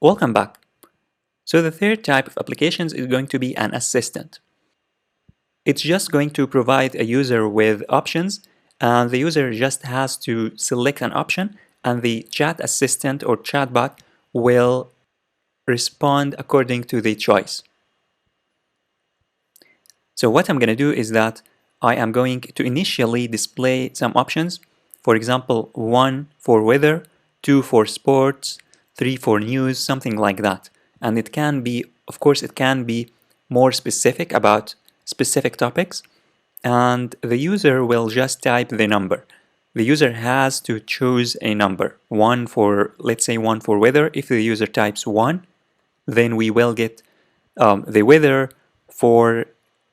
Welcome back. So the third type of applications is going to be an assistant. It's just going to provide a user with options, and the user just has to select an option, and the chat assistant or chatbot will respond according to the choice. So what I'm going to do is that I am going to initially display some options. For example, 1 for weather, 2 for sports, 3 for news, something like that. And it can be, of course, it can be more specific about specific topics. And the user will just type the number. The user has to choose a number. 1 for, let's say 1 for weather. If the user types 1, then we will get the weather for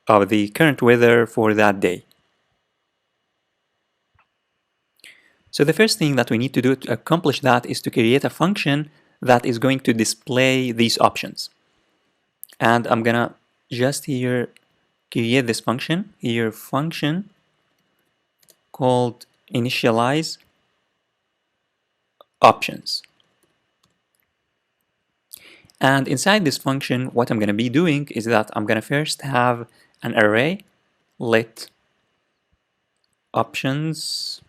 the current weather for that day. So the first thing that we need to do to accomplish that is to create a function that is going to display these options. And I'm gonna just here create this function, here function called initialize options. And inside this function, what I'm going to be doing is that I'm going to first have an array, let options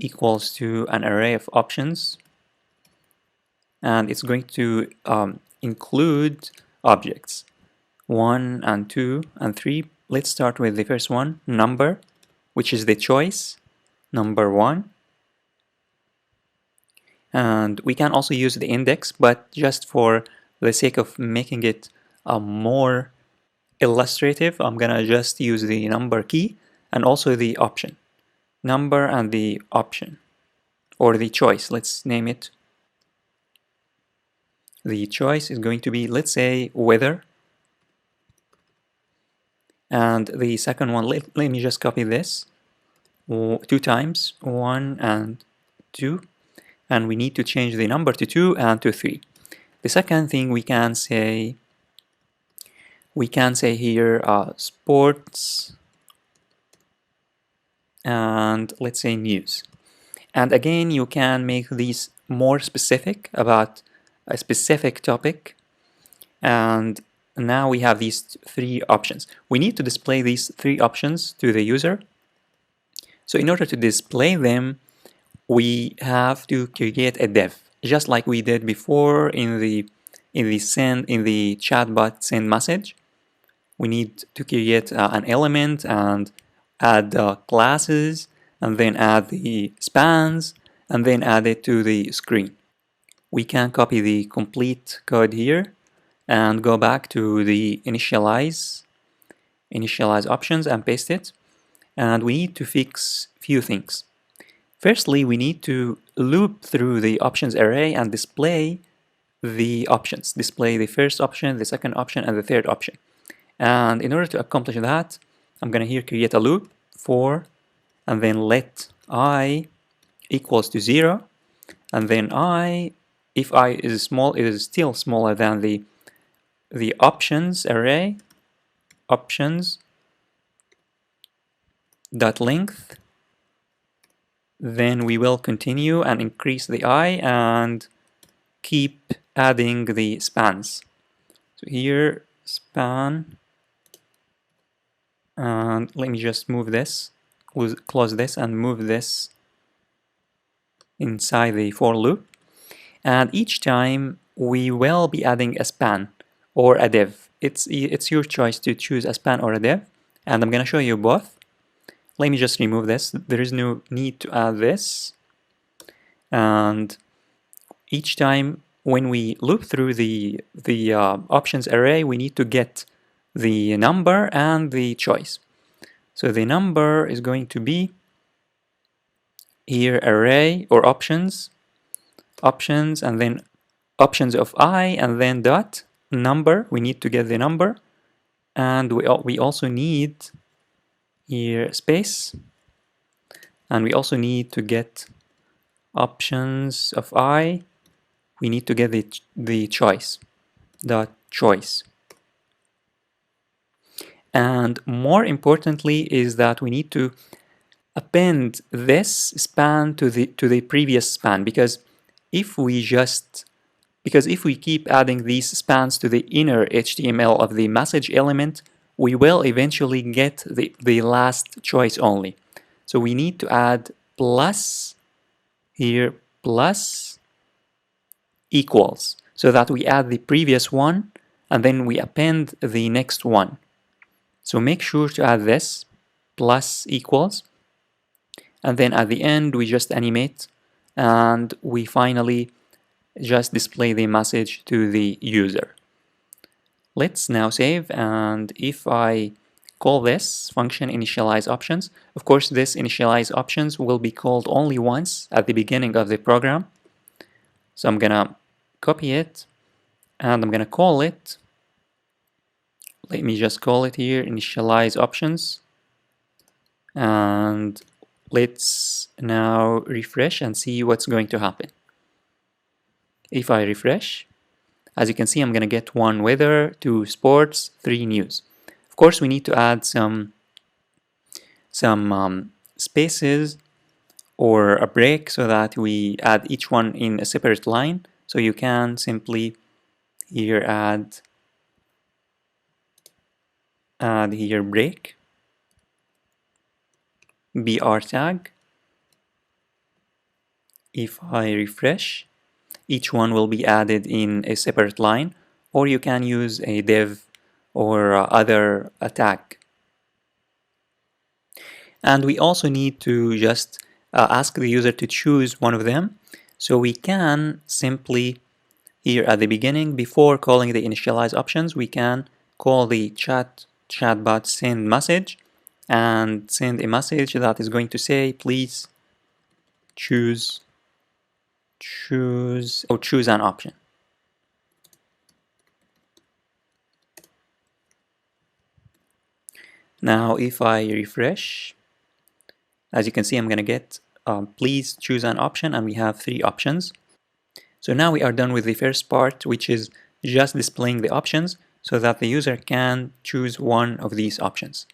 equals to an array of options, and it's going to include objects 1 and 2 and 3. Let's start with the first one, number, which is the choice, number 1. And we can also use the index, but just for the sake of making it more illustrative, I'm gonna just use the number key and also the option. Number and the option, or the choice, let's name it. The choice is going to be, let's say, weather. And the second one, let me just copy this 2 times, 1 and 2. And we need to change the number to 2 and to 3. The second thing we can say here sports and let's say news. And again, you can make these more specific about a specific topic. And now we have these 3 options. We need to display these 3 options to the user. So in order to display them, we have to create a div, just like we did before in the chatbot send message. We need to create an element and add classes, and then add the spans, and then add it to the screen. We can copy the complete code here and go back to the initialize options and paste it. And we need to fix few things. Firstly, we need to loop through the options array and display the options. Display the first option, the second option, and the third option. And in order to accomplish that, I'm going to here create a loop for, and then let I equals to 0. And then I, if I is small, it is still smaller than the options array, options dot length. Then we will continue and increase the I and keep adding the spans. So here, span, and let me just move this, close this and move this inside the for loop. And each time we will be adding a span or a div. It's your choice to choose a span or a div, and I'm going to show you both. Let me just remove this. There is no need to add this. And each time when we loop through the options array, we need to get the number and the choice. So the number is going to be here array or options, and then options of I, and then dot number. We need to get the number, and we also need here space, and we also need to get options of I. We need to get the choice, dot choice. And more importantly is that we need to append this span to the previous span, because if we just Because if we keep adding these spans to the inner HTML of the message element, we will eventually get the last choice only. So we need to add plus here, plus equals, so that we add the previous one and then we append the next one. So make sure to add this, plus equals, and then at the end we just animate and we finally just display the message to the user. Let's now save, and if I call this function initialize options, of course this initialize options will be called only once at the beginning of the program. So I'm gonna copy it and I'm gonna call it, let me just call it here, initialize options, and let's now refresh and see what's going to happen. If I refresh, as you can see, I'm going to get 1 weather, 2 sports, 3 news. Of course, we need to add some spaces or a break so that we add each one in a separate line. So you can simply here add here break, br tag. If I refresh, each one will be added in a separate line, or you can use a div or other tag. And we also need to just ask the user to choose one of them. So we can simply, here at the beginning, before calling the initialize options, we can call the chatbot send message and send a message that is going to say, please choose an option. Now if I refresh, as you can see, I'm going to get please choose an option, and we have 3 options. So now we are done with the first part, which is just displaying the options so that the user can choose one of these options.